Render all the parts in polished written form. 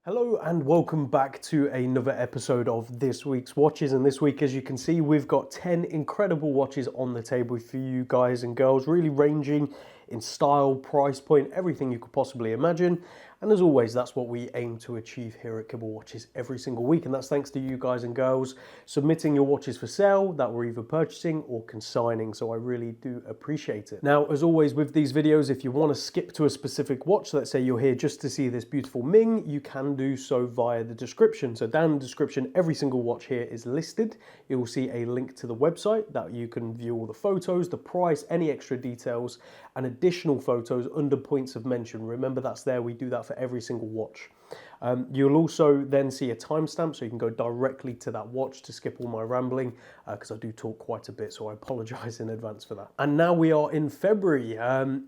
Hello and welcome back to another episode of this week's watches. And this week, as you can see, we've got 10 incredible watches on the table for you guys and girls, really ranging in style, price point, everything you could possibly imagine. And as always, that's what we aim to achieve here at Kibble Watches every single week. And that's thanks to you guys and girls submitting your watches for sale that we're either purchasing or consigning. So I really do appreciate it. Now, as always with these videos, if you want to skip to a specific watch, let's say you're here just to see this beautiful Ming, you can do so via the description. So down in the description, every single watch here is listed. You will see a link to the website that you can view all the photos, the price, any extra details, and additional photos under points of mention. Remember, that's there. We do that for every single watch. You'll also then see a timestamp, so you can go directly to that watch to skip all my rambling, because I do talk quite a bit, so I apologize in advance for that. And now we are in February.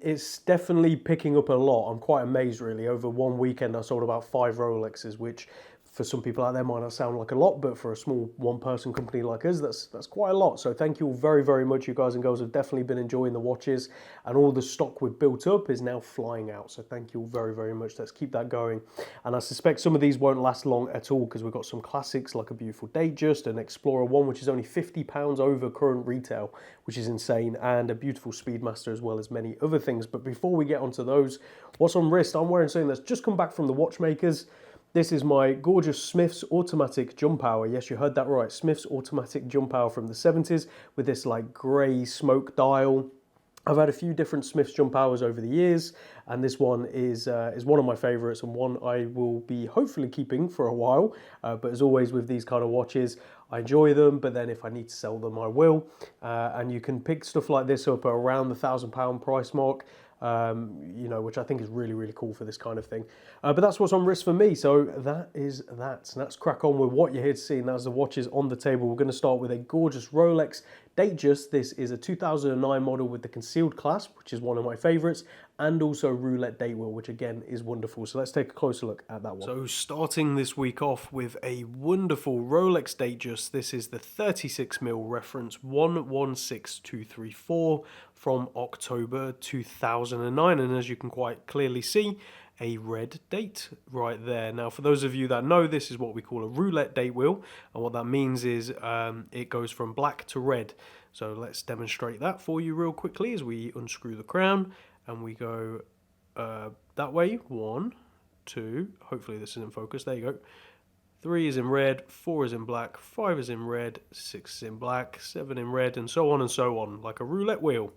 It's definitely picking up a lot. I'm quite amazed, really. Over one weekend, I sold about 5 Rolexes, which for some people out there might not sound like a lot, but for a small one-person company like us, that's quite a lot. So thank you all very, very much. You guys and girls have definitely been enjoying the watches, and all the stock we've built up is now flying out. So thank you all very, very much. Let's keep that going. And I suspect some of these won't last long at all, because we've got some classics like a beautiful Datejust, an Explorer 1, which is only £50 over current retail, which is insane, and a beautiful Speedmaster, as well as many other things. But before we get onto those, what's on wrist? I'm wearing something that's just come back from the watchmakers. This is my gorgeous Smith's automatic jump hour. Yes, you heard that right. Smith's automatic jump hour from the 70s with this like grey smoke dial. I've had a few different Smith's jump hours over the years, and this one is one of my favourites, and one I will be hopefully keeping for a while. But as always with these kind of watches, I enjoy them, but then if I need to sell them, I will. And you can pick stuff like this up at around the £1,000 price mark. You know, which I think is really, really cool for this kind of thing. But that's what's on wrist for me. So that is that. And let's crack on with what you're here to see. And that's the watches on the table. We're going to start with a gorgeous Rolex Datejust. This is a 2009 model with the concealed clasp, which is one of my favorites, and also roulette date wheel, which again is wonderful. So let's take a closer look at that one. So starting this week off with a wonderful Rolex Datejust. This is the 36mm reference 116234 from October 2009, and as you can quite clearly see, a red date right there. Now, for those of you that know, this is what we call a roulette date wheel, and what that means is it goes from black to red. So let's demonstrate that for you real quickly as we unscrew the crown and we go that way. 1, 2, hopefully this is in focus, there you go. 3 is in red, 4 is in black, 5 is in red, 6 is in black, 7 in red, and so on, like a roulette wheel.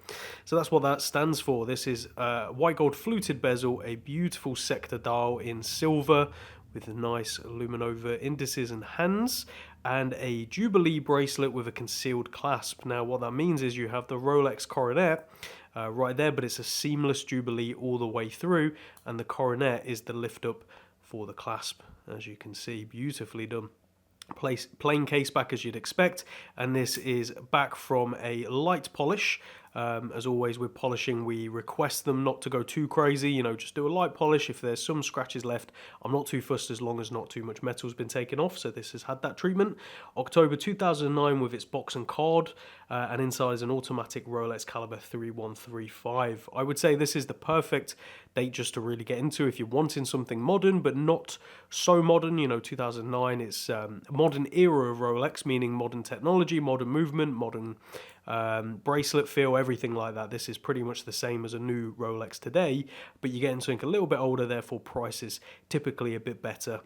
So that's what that stands for. This is white gold fluted bezel, a beautiful sector dial in silver with nice luminova indices and hands, and a Jubilee bracelet with a concealed clasp. Now what that means is you have the Rolex coronet right there, but it's a seamless Jubilee all the way through, and the coronet is the lift up for the clasp, as you can see, beautifully done. Plain case back as you'd expect, and this is back from a light polish. As always with polishing, we request them not to go too crazy, you know, just do a light polish. If there's some scratches left, I'm not too fussed as long as not too much metal's been taken off, so this has had that treatment. October 2009 with its box and card, and inside is an automatic Rolex caliber 3135. I would say this is the perfect date just to really get into if you're wanting something modern, but not so modern. You know, 2009, it's modern era of Rolex, meaning modern technology, modern movement, modern bracelet feel, everything like that. This is pretty much the same as a new Rolex today, but you're getting something a little bit older, therefore prices typically a bit better.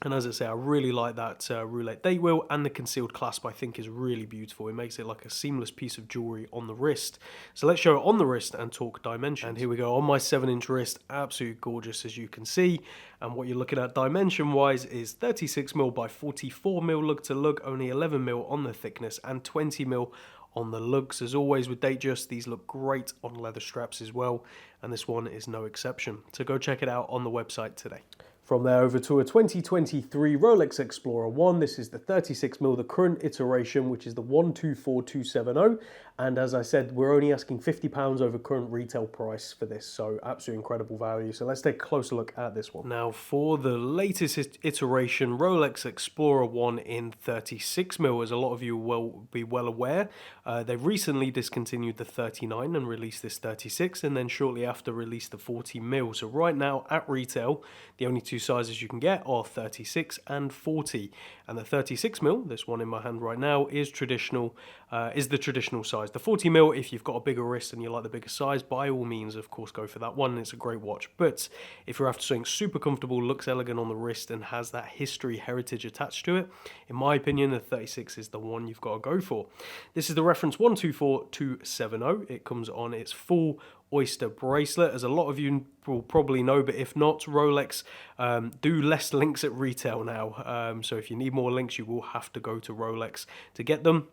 And as I say, I really like that roulette date wheel, and the concealed clasp I think is really beautiful. It makes it like a seamless piece of jewelry on the wrist. So let's show it on the wrist and talk dimensions. And here we go on my 7-inch wrist, absolutely gorgeous as you can see. And what you're looking at dimension wise is 36mm by 44mm lug to lug, only 11mm on the thickness, and 20mm on the lugs. As always with Datejust, these look great on leather straps as well, and this one is no exception. So go check it out on the website today. From there over to a 2023 Rolex Explorer 1. This is the 36mm, the current iteration, which is the 124270. And as I said, we're only asking £50 over current retail price for this, so absolutely incredible value. So let's take a closer look at this one. Now for the latest iteration, Rolex Explorer 1 in 36mm, as a lot of you will be well aware, they've recently discontinued the 39 and released this 36, and then shortly after released the 40mm. So right now at retail, the only two two sizes you can get are 36 and 40. And the 36mm, this one in my hand right now, is the traditional size. The 40mm, if you've got a bigger wrist and you like the bigger size, by all means, of course, go for that one. It's a great watch. But if you're after something super comfortable, looks elegant on the wrist, and has that history heritage attached to it, in my opinion, the 36 is the one you've got to go for. This is the reference 124270. It comes on its full Oyster bracelet, as a lot of you will probably know, but if not, Rolex do less links at retail now. So if you need more links, you will have to go to Rolex to get them.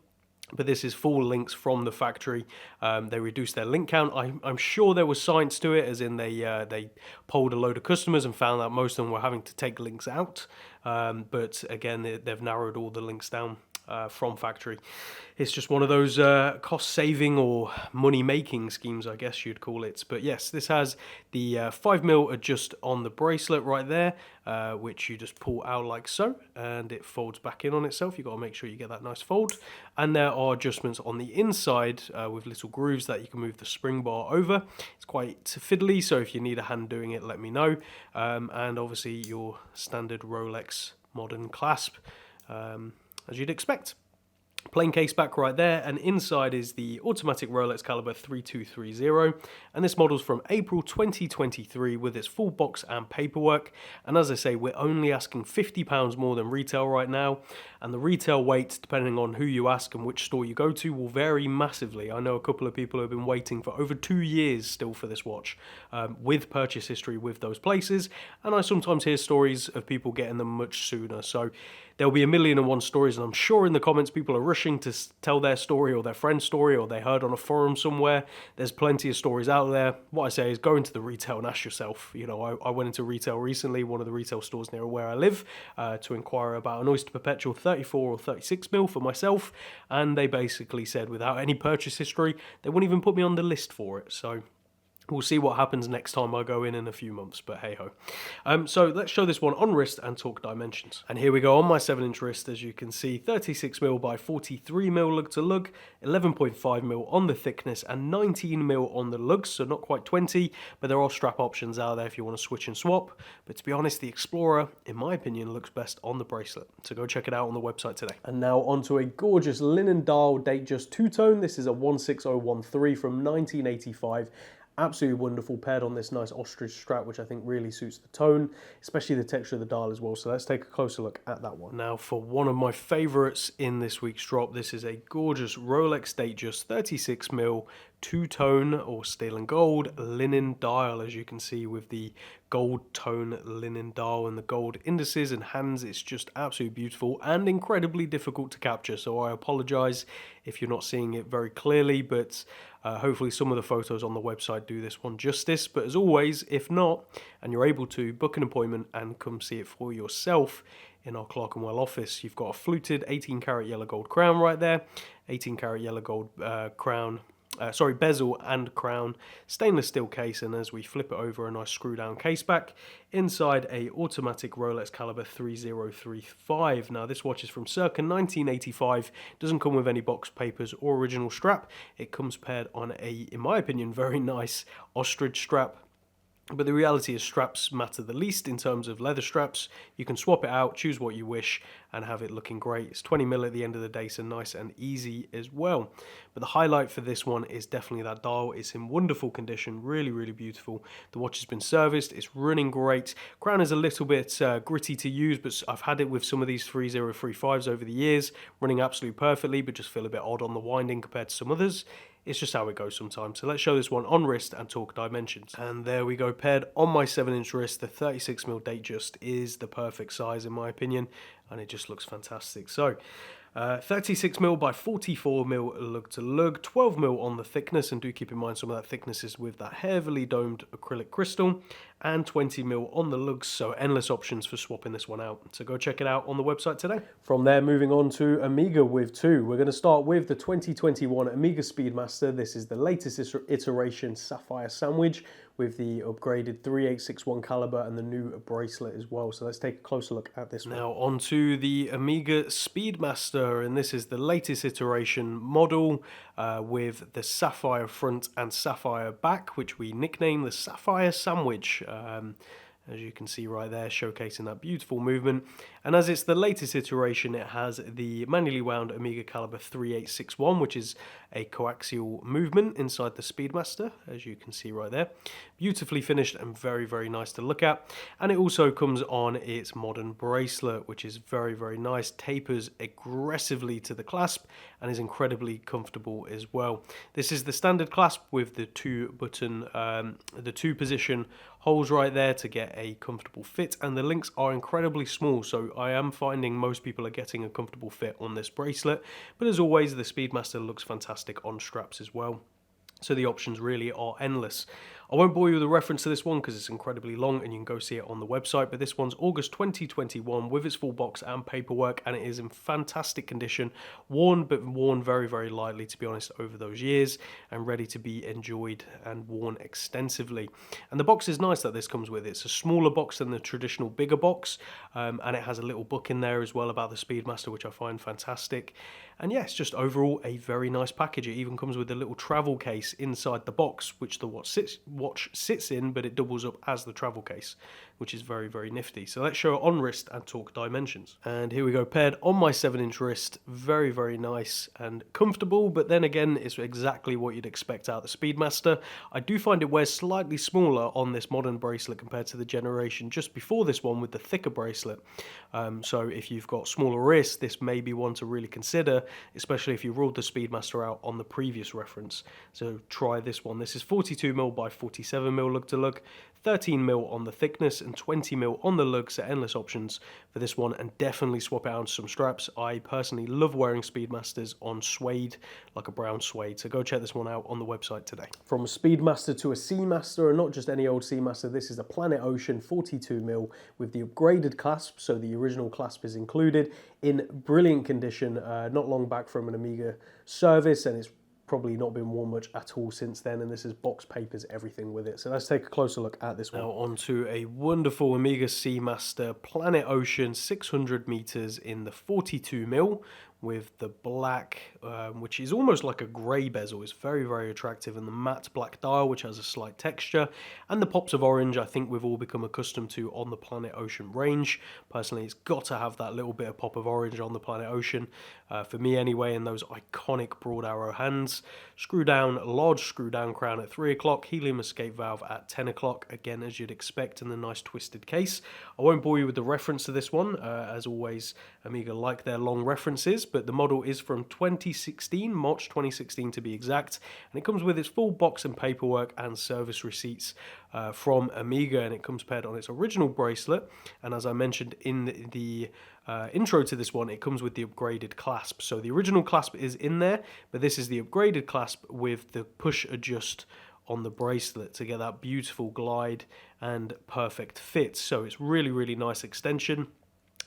But this is full links from the factory. They reduced their link count. I'm sure there was science to it, as in they polled a load of customers and found that most of them were having to take links out. But again, they've narrowed all the links down from factory. It's just one of those cost-saving or money-making schemes, I guess you'd call it. But yes, this has the 5mm adjust on the bracelet right there, which you just pull out like so, and it folds back in on itself. You've got to make sure you get that nice fold. And there are adjustments on the inside with little grooves that you can move the spring bar over. It's quite fiddly, so if you need a hand doing it, let me know. And obviously your standard Rolex modern clasp, as you'd expect. Plain case back right there, and inside is the automatic Rolex caliber 3230, and this model's from April 2023 with its full box and paperwork. And as I say, we're only asking £50 more than retail right now, and the retail wait, depending on who you ask and which store you go to, will vary massively. I know a couple of people who have been waiting for over 2 years still for this watch, with purchase history with those places, and I sometimes hear stories of people getting them much sooner. So there'll be 1,000,001 stories, and I'm sure in the comments people are rushing to tell their story or their friend's story, or they heard on a forum somewhere. There's plenty of stories out there. What I say is go into the retail and ask yourself. You know, I went into retail recently, one of the retail stores near where I live, to inquire about an Oyster Perpetual 34 or 36mm for myself, and they basically said without any purchase history, they wouldn't even put me on the list for it. So we'll see what happens next time I go in a few months, but hey ho. So let's show this one on wrist and talk dimensions. And here we go on my 7-inch wrist. As you can see, 36mm by 43mm lug to lug, 11.5mm on the thickness, and 19mm on the lugs, so not quite 20, but there are strap options out there if you want to switch and swap. But to be honest, the Explorer, in my opinion, looks best on the bracelet. So go check it out on the website today. And now onto a gorgeous linen dial Datejust two-tone. This is a 16013 from 1985. Absolutely wonderful, paired on this nice ostrich strap, which I think really suits the tone, especially the texture of the dial as well. So let's take a closer look at that one. Now for one of my favorites in this week's drop, this is a gorgeous Rolex Datejust 36mm two-tone or steel and gold linen dial, as you can see with the gold tone linen dial and the gold indices and hands. It's just absolutely beautiful and incredibly difficult to capture, so I apologize if you're not seeing it very clearly, but hopefully some of the photos on the website do this one justice. But as always, if not, and you're able to, book an appointment and come see it for yourself in our Clerkenwell office. You've got a fluted 18 karat yellow gold crown right there, 18 karat yellow gold bezel and crown, stainless steel case, and as we flip it over, a nice screw down case back. Inside, a automatic Rolex caliber 3035. Now this watch is from circa 1985, doesn't come with any box papers or original strap. It comes paired on a, in my opinion, very nice ostrich strap. But the reality is straps matter the least in terms of leather straps. You can swap it out, choose what you wish, and have it looking great. It's 20mm at the end of the day, so nice and easy as well. But the highlight for this one is definitely that dial. It's in wonderful condition, really, really beautiful. The watch has been serviced, it's running great. Crown is a little bit gritty to use, but I've had it with some of these 3035s over the years, running absolutely perfectly, but just feel a bit odd on the winding compared to some others. It's just how it goes sometimes. So let's show this one on wrist and talk dimensions. And there we go, paired on my 7-inch wrist. The 36mm Datejust is the perfect size in my opinion, and it just looks fantastic. So 36mm by 44mm lug to lug, 12mm on the thickness, and do keep in mind some of that thickness is with that heavily domed acrylic crystal, and 20mm on the lugs, so endless options for swapping this one out. So go check it out on the website today. From there, moving on to Omega with two. We're going to start with the 2021 Omega Speedmaster. This is the latest iteration sapphire sandwich with the upgraded 3861 caliber and the new bracelet as well. So let's take a closer look at this one. Now onto the Omega Speedmaster, and this is the latest iteration model with the sapphire front and sapphire back, which we nickname the sapphire sandwich. as you can see right there, showcasing that beautiful movement. And as it's the latest iteration, it has the manually wound Omega caliber 3861, which is a coaxial movement inside the Speedmaster, as you can see right there. Beautifully finished and very, very nice to look at. And it also comes on its modern bracelet, which is very, very nice. Tapers aggressively to the clasp and is incredibly comfortable as well. This is the standard clasp with the two position holes right there to get a comfortable fit, and the links are incredibly small, so I am finding most people are getting a comfortable fit on this bracelet. But as always, the Speedmaster looks fantastic on straps as well, so the options really are endless. I won't bore you with a reference to this one because it's incredibly long and you can go see it on the website, but this one's August 2021 with its full box and paperwork, and it is in fantastic condition, worn but worn very, very lightly, to be honest, over those years, and ready to be enjoyed and worn extensively. And the box is nice that this comes with. It's a smaller box than the traditional bigger box, and it has a little book in there as well about the Speedmaster, which I find fantastic. And yeah, it's just overall a very nice package. It even comes with a little travel case inside the box, which the watch sits in, but it doubles up as the travel case, which is very, very nifty. So let's show it on wrist and talk dimensions. And here we go, paired on my 7-inch wrist. Very, very nice and comfortable, but then again, it's exactly what you'd expect out of the Speedmaster. I do find it wears slightly smaller on this modern bracelet compared to the generation just before this one with the thicker bracelet. So if you've got smaller wrists, this may be one to really consider, especially if you ruled the Speedmaster out on the previous reference. So try this one. This is 42mm by 47mm lug to lug, 13mm on the thickness and 20mm on the lug, so endless options for this one, and definitely swap it out to some straps. I personally love wearing Speedmasters on suede, like a brown suede, so go check this one out on the website today. From a Speedmaster to a Seamaster, and not just any old Seamaster, this is a Planet Ocean 42mm with the upgraded clasp, so the original clasp is included, in brilliant condition, not long back from an Omega service, and it's probably not been worn much at all since then, and this is box papers, everything with it. So let's take a closer look at this one. Now onto a wonderful Omega Seamaster Planet Ocean 600 meters in the 42mm with the black, which is almost like a grey bezel. It's very, very attractive, and the matte black dial, which has a slight texture, and the pops of orange I think we've all become accustomed to on the Planet Ocean range. Personally, it's got to have that little bit of pop of orange on the Planet Ocean, for me anyway, in those iconic broad arrow hands. Screw down, large screw down crown at 3 o'clock, helium escape valve at 10 o'clock, again as you'd expect in the nice twisted case. I won't bore you with the reference to this one, as always Omega like their long references, but the model is from 2016, March 2016 to be exact, and it comes with its full box and paperwork and service receipts from Omega, and it comes paired on its original bracelet, and as I mentioned in the intro to this one, it comes with the upgraded clasp. So the original clasp is in there, but this is the upgraded clasp with the push adjust on the bracelet to get that beautiful glide and perfect fit. So it's really, really nice extension.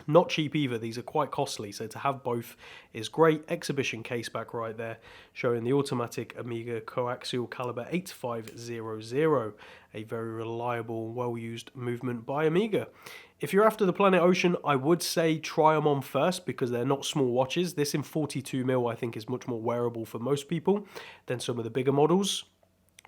Not cheap either, these are quite costly, so to have both is great. Exhibition case back right there, showing the automatic Omega Co-Axial caliber 8500, a very reliable, well-used movement by Omega. If you're after the Planet Ocean, I would say try them on first because they're not small watches. This in 42mm I think is much more wearable for most people than some of the bigger models.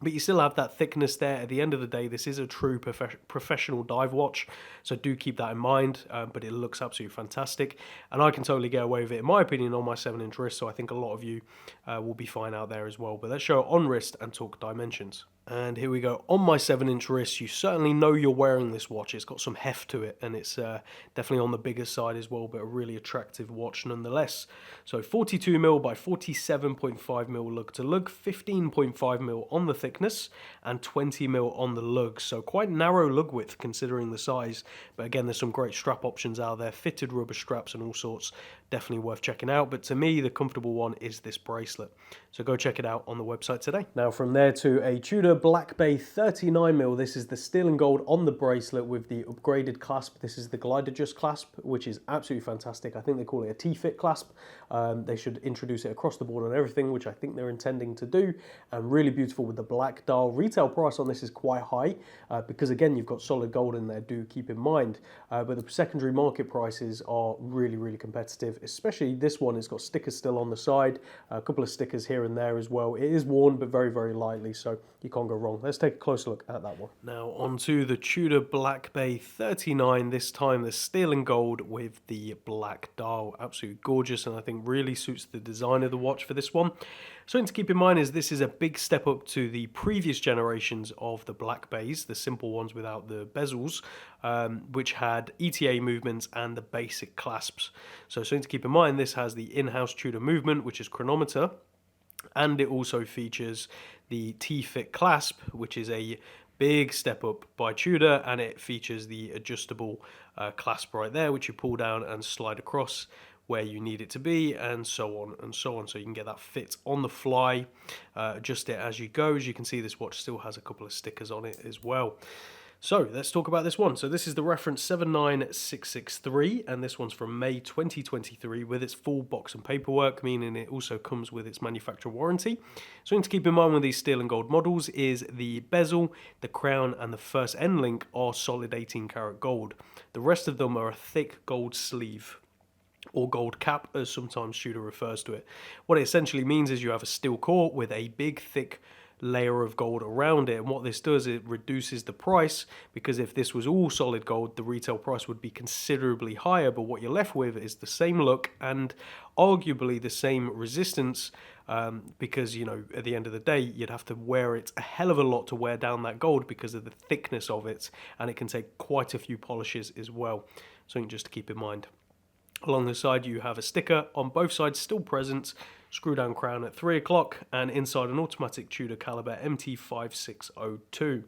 But you still have that thickness there. At the end of the day, this is a true professional dive watch, so do keep that in mind, but it looks absolutely fantastic, and I can totally get away with it, in my opinion, on my 7-inch wrist, so I think a lot of you will be fine out there as well. But let's show it on wrist and talk dimensions. And here we go, on my 7-inch wrist. You certainly know you're wearing this watch. It's got some heft to it, and it's definitely on the bigger side as well, but a really attractive watch nonetheless. So 42mm by 47.5mm lug to lug, 15.5mm on the thickness, and 20mm on the lug. So quite narrow lug width considering the size, but again, there's some great strap options out there, fitted rubber straps and all sorts. Definitely worth checking out, but to me, the comfortable one is this bracelet. So go check it out on the website today. Now from there to a Tudor Black Bay 39mm. This is the steel and gold on the bracelet with the upgraded clasp. This is the Glide Adjust clasp, which is absolutely fantastic. I think they call it a T-fit clasp. They should introduce it across the board on everything, which I think they're intending to do, and really beautiful with the black dial. Retail price on this is quite high because again, you've got solid gold in there, do keep in mind, but the secondary market prices are really, really competitive, especially this one. It's got stickers still on the side, a couple of stickers here and there as well. It is worn, but very, very lightly, so you can't can't go wrong. Let's take a closer look at that one. Now onto the Tudor Black Bay 39, this time the steel and gold with the black dial. Absolutely gorgeous, and I think really suits the design of the watch for this one. Something to keep in mind is this is a big step up to the previous generations of the Black Bays, the simple ones without the bezels, which had ETA movements and the basic clasps. So something to keep in mind, this has the in-house Tudor movement, which is chronometer, and it also features the T-fit clasp, which is a big step up by Tudor, and it features the adjustable clasp right there, which you pull down and slide across where you need it to be, and so on and so on. So you can get that fit on the fly, adjust it as you go. As you can see, this watch still has a couple of stickers on it as well. So let's talk about this one. So this is the reference 79663, and this one's from May 2023 with its full box and paperwork, meaning it also comes with its manufacturer warranty. Something to keep in mind with these steel and gold models is the bezel, the crown, and the first end link are solid 18 karat gold. The rest of them are a thick gold sleeve, or gold cap, as sometimes Tudor refers to it. What it essentially means is you have a steel core with a big, thick layer of gold around it, and what this does, it reduces the price, because if this was all solid gold, the retail price would be considerably higher, but what you're left with is the same look and arguably the same resistance, because, you know, at the end of the day, you'd have to wear it a hell of a lot to wear down that gold because of the thickness of it, and it can take quite a few polishes as well. Something just to keep in mind. Along the side, you have a sticker on both sides still present, screw down crown at 3 o'clock, and inside an automatic Tudor caliber MT5602.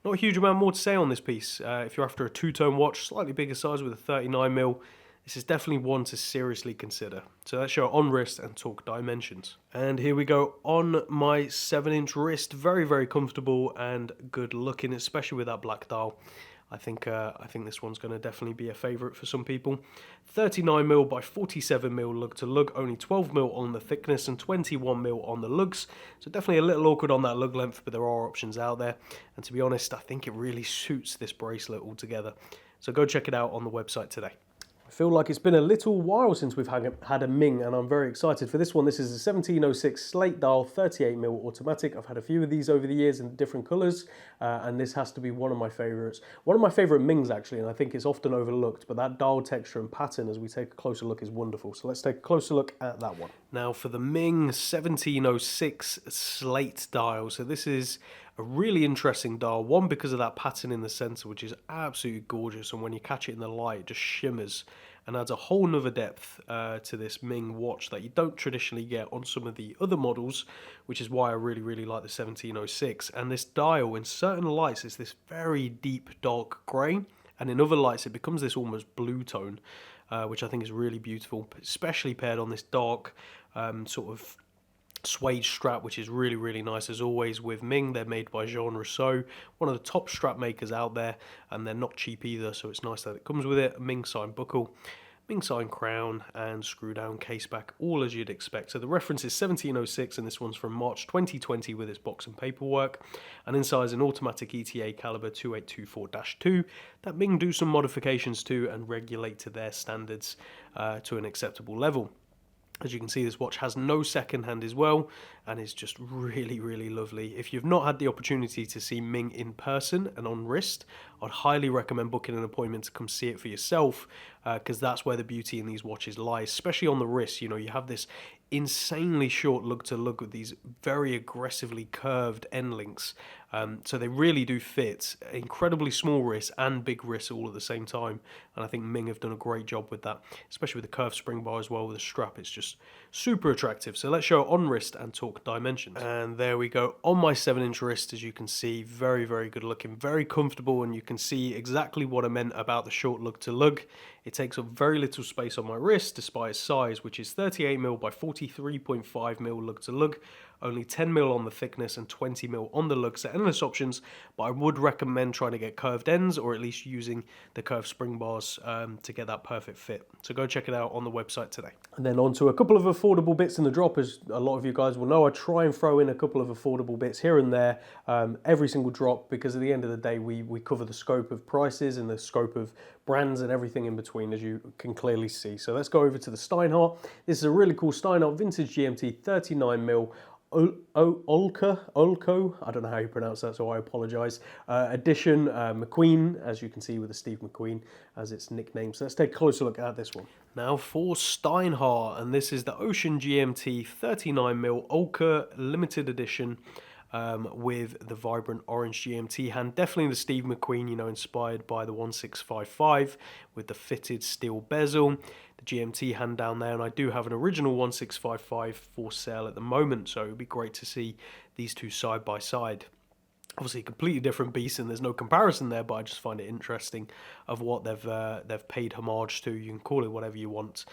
Not a huge amount more to say on this piece. If you're after a two-tone watch, slightly bigger size with a 39mm, this is definitely one to seriously consider. So let's show on wrist and talk dimensions. And here we go on my 7-inch wrist. Very, very comfortable and good looking, especially with that black dial. I think this one's going to definitely be a favourite for some people. 39mm by 47mm lug to lug, only 12mm on the thickness and 21mm on the lugs. So definitely a little awkward on that lug length, but there are options out there. And to be honest, I think it really suits this bracelet altogether. So go check it out on the website today. I feel like it's been a little while since we've had a Ming, and I'm very excited for this one. This is a 1706 slate dial 38mm automatic. I've had a few of these over the years in different colours, and this has to be one of my favourites. One of my favourite Mings actually, and I think it's often overlooked, but that dial texture and pattern as we take a closer look is wonderful. So let's take a closer look at that one. Now for the Ming 1706 slate dial. So this is a really interesting dial, one because of that pattern in the centre, which is absolutely gorgeous, and when you catch it in the light it just shimmers and adds a whole nother depth to this Ming watch that you don't traditionally get on some of the other models, which is why I really like the 1706. And this dial in certain lights is this very deep dark grey, and in other lights it becomes this almost blue tone, which I think is really beautiful, especially paired on this dark sort of suede strap, which is really nice. As always with Ming, they're made by Jean Rousseau, one of the top strap makers out there, and they're not cheap either, so it's nice that it comes with it. A Ming sign buckle, Ming sign crown, and screw down case back, all as you'd expect. So the reference is 1706, and this one's from March 2020 with its box and paperwork, and inside is an automatic ETA caliber 2824-2 that Ming do some modifications to and regulate to their standards to an acceptable level. As you can see, this watch has no second hand as well, and is just really lovely. If you've not had the opportunity to see Ming in person and on wrist, I'd highly recommend booking an appointment to come see it for yourself, because that's where the beauty in these watches lies, especially on the wrist. You know, you have this insanely short lug to lug with these very aggressively curved end links, so they really do fit incredibly small wrists and big wrists all at the same time, and I think Ming have done a great job with that, especially with the curved spring bar as well with the strap. It's just super attractive. So let's show it on wrist and talk dimensions. And there we go on my 7-inch wrist. As you can see, very good looking, very comfortable, and you can see exactly what I meant about the short lug to lug. It takes up very little space on my wrist despite its size, which is 38mm by 43.5mm lug to lug, only 10mm on the thickness and 20mm on the lug. So endless options, but I would recommend trying to get curved ends, or at least using the curved spring bars to get that perfect fit. So go check it out on the website today. And then on to a couple of affordable bits in the drop. As a lot of you guys will know, I try and throw in a couple of affordable bits here and there every single drop, because at the end of the day we cover the scope of prices and the scope of brands and everything in between, as you can clearly see. So let's go over to the Steinhardt. This is a really cool Steinhardt vintage GMT 39mm Olco, I don't know how you pronounce that, so I apologise. Edition McQueen, as you can see with the Steve McQueen as its nickname. So let's take a closer look at this one. Now for Steinhardt, and this is the Ocean GMT 39mm Olca limited edition. With the vibrant orange GMT hand. Definitely the Steve McQueen, you know, inspired by the 1655 with the fitted steel bezel, the GMT hand down there, and I do have an original 1655 for sale at the moment, so it would be great to see these two side by side. Obviously, a completely different beast, and there's no comparison there. But I just find it interesting of what they've paid homage to. You can call it whatever you want.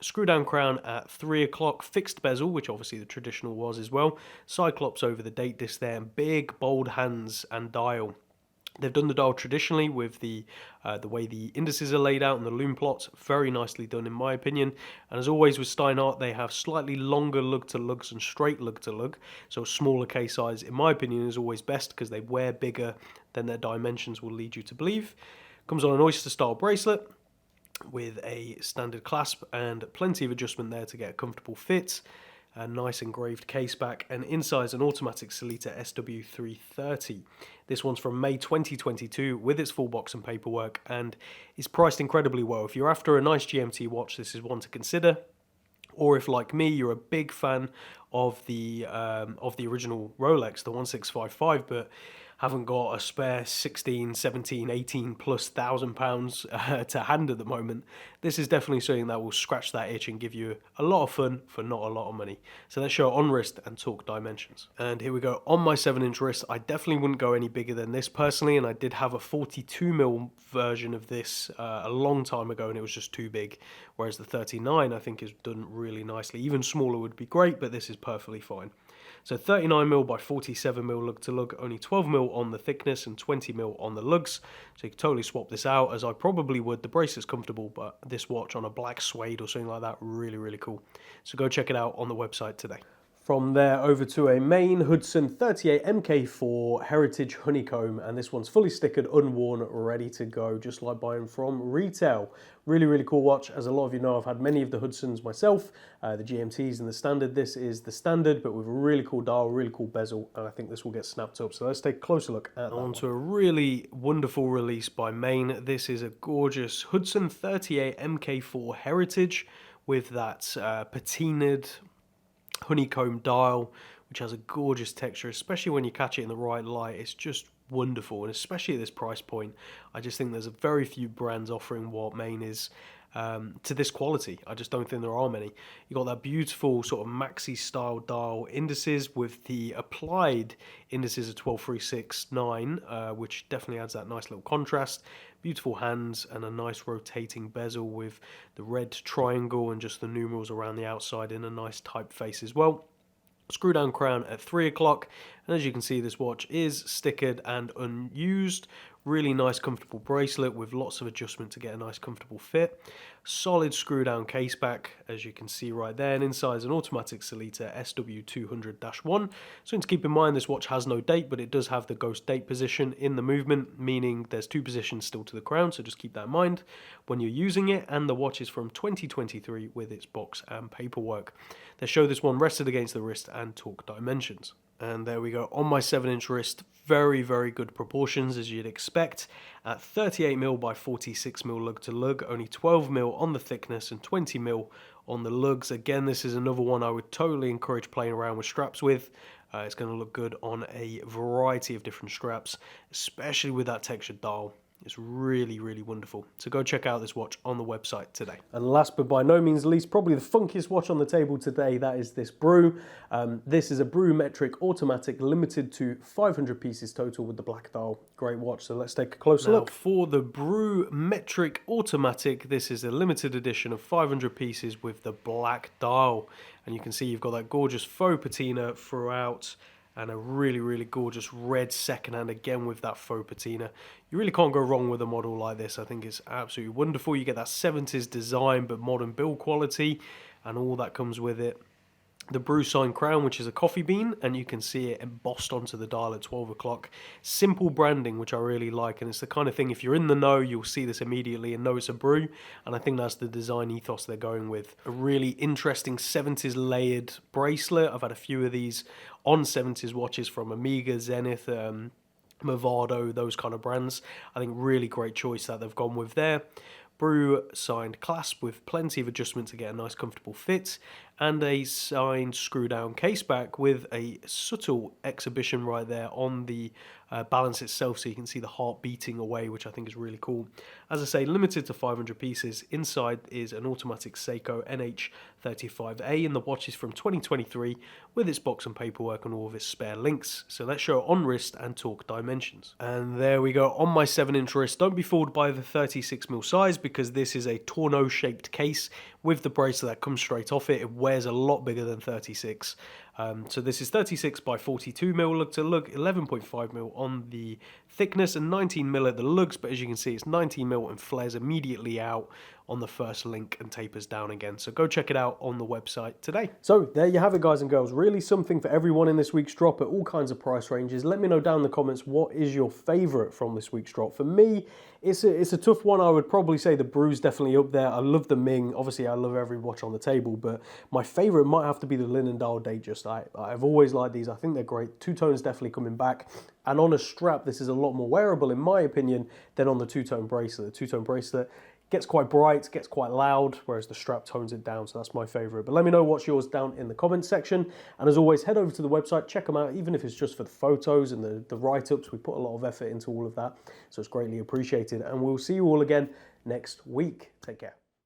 Screw down crown at 3 o'clock, fixed bezel, which obviously the traditional was as well. Cyclops over the date disc there, and big bold hands and dial. They've done the dial traditionally with the way the indices are laid out and the loom plots. Very nicely done in my opinion. And as always with Steinhardt, they have slightly longer lug to lugs and straight lug to lug. So smaller case size, in my opinion, is always best because they wear bigger than their dimensions will lead you to believe. Comes on an oyster style bracelet with a standard clasp and plenty of adjustment there to get a comfortable fit. A nice engraved case back, and inside is an automatic Sellita SW330. This one's from May 2022 with its full box and paperwork, and is priced incredibly well. If you're after a nice GMT watch, this is one to consider. Or if, like me, you're a big fan of the original Rolex, the 1655, but haven't got a spare 16, 17, 18 plus £1,000 to hand at the moment, this is definitely something that will scratch that itch and give you a lot of fun for not a lot of money. So let's show on wrist and talk dimensions. And here we go. On my 7-inch wrist, I definitely wouldn't go any bigger than this personally, and I did have a 42mm version of this a long time ago, and it was just too big, whereas the 39 I think is done really nicely. Even smaller would be great, but this is perfectly fine. So 39mm by 47mm lug to lug, only 12mm on the thickness and 20mm on the lugs. So you can totally swap this out, as I probably would. The bracelet's comfortable, but this watch on a black suede or something like that, really, really cool. So go check it out on the website today. From there over to a main Hudson 38 MK4 Heritage Honeycomb, and this one's fully stickered, unworn, ready to go, just like buying from retail. Really, really cool watch. As a lot of you know, I've had many of the Hudsons myself, the GMTs and the standard. This is the standard, but with a really cool dial, really cool bezel, and I think this will get snapped up. So let's take a closer look at that. On to a really wonderful release by Maine. This is a gorgeous Hudson 38 MK4 Heritage with that patinaed honeycomb dial, which has a gorgeous texture, especially when you catch it in the right light. It's just wonderful, and especially at this price point, I just think there's a very few brands offering what Maine is to this quality. I just don't think there are many. You got that beautiful sort of maxi style dial indices with the applied indices of 12369, which definitely adds that nice little contrast. Beautiful hands and a nice rotating bezel with the red triangle and just the numerals around the outside in a nice typeface as well. Screw down crown at 3 o'clock, and as you can see, this watch is stickered and unused. Really nice comfortable bracelet with lots of adjustment to get a nice comfortable fit. Solid screw down case back, as you can see right there, and inside is an automatic Sellita SW200-1. So to keep in mind, this watch has no date, but it does have the ghost date position in the movement, meaning there's 2 positions still to the crown, so just keep that in mind when you're using it. And the watch is from 2023 with its box and paperwork. They show this one rested against the wrist and talk dimensions. And there we go, on my 7-inch wrist, very, very good proportions as you'd expect. At 38mm by 46mm lug to lug, only 12mm on the thickness and 20mm on the lugs. Again, this is another one I would totally encourage playing around with straps with. It's going to look good on a variety of different straps, especially with that textured dial. It's really, really wonderful. So go check out this watch on the website today. And last but by no means least, probably the funkiest watch on the table today, that is this Brew. This is a Brew Metric Automatic, limited to 500 pieces total with the black dial. Great watch, so let's take a closer look. For the Brew Metric Automatic, this is a limited edition of 500 pieces with the black dial. And you can see you've got that gorgeous faux patina throughout, and a really, really gorgeous red second hand again with that faux patina. You really can't go wrong with a model like this. I think it's absolutely wonderful. You get that 70s design but modern build quality and all that comes with it. the Brew Sign crown, which is a coffee bean, and you can see it embossed onto the dial at 12 o'clock. Simple branding, which I really like, and it's the kind of thing, if you're in the know, you'll see this immediately and know it's a brew, and I think that's the design ethos they're going with. A really interesting 70s layered bracelet. I've had a few of these on 70s watches from Omega, Zenith, Movado, those kind of brands. I think really great choice that they've gone with there. Brew signed clasp with plenty of adjustment to get a nice comfortable fit, and a signed screw down case back with a subtle exhibition right there on the balance itself, so you can see the heart beating away, which I think is really cool. As I say, limited to 500 pieces. Inside is an automatic Seiko NH35A, and the watch is from 2023 with its box and paperwork and all of its spare links. So let's show it on wrist and talk dimensions. And there we go, on my 7-inch wrist. Don't be fooled by the 36mm size, because this is a torno shaped case with the bracelet that comes straight off it. It wears a lot bigger than 36. So this is 36 by 42mm lug to lug, 11.5mm on the thickness, and 19mm at the lugs, but as you can see it's 19mm and flares immediately out on the first link and tapers down again. So go check it out on the website today. So there you have it, guys and girls. Really something for everyone in this week's drop at all kinds of price ranges. Let me know down in the comments, what is your favorite from this week's drop? For me, it's a tough one. I would probably say the Brew's definitely up there. I love the Ming. Obviously, I love every watch on the table, but my favorite might have to be the Linen Dial Datejust. I've always liked these. I think they're great. Two-tone's definitely coming back. And on a strap, this is a lot more wearable, in my opinion, than on the two-tone bracelet. The two-tone bracelet gets quite bright, gets quite loud, whereas the strap tones it down, so that's my favorite. But let me know what's yours down in the comments section. And as always, head over to the website, check them out, even if it's just for the photos and the write-ups. We put a lot of effort into all of that, so it's greatly appreciated. And we'll see you all again next week. Take care.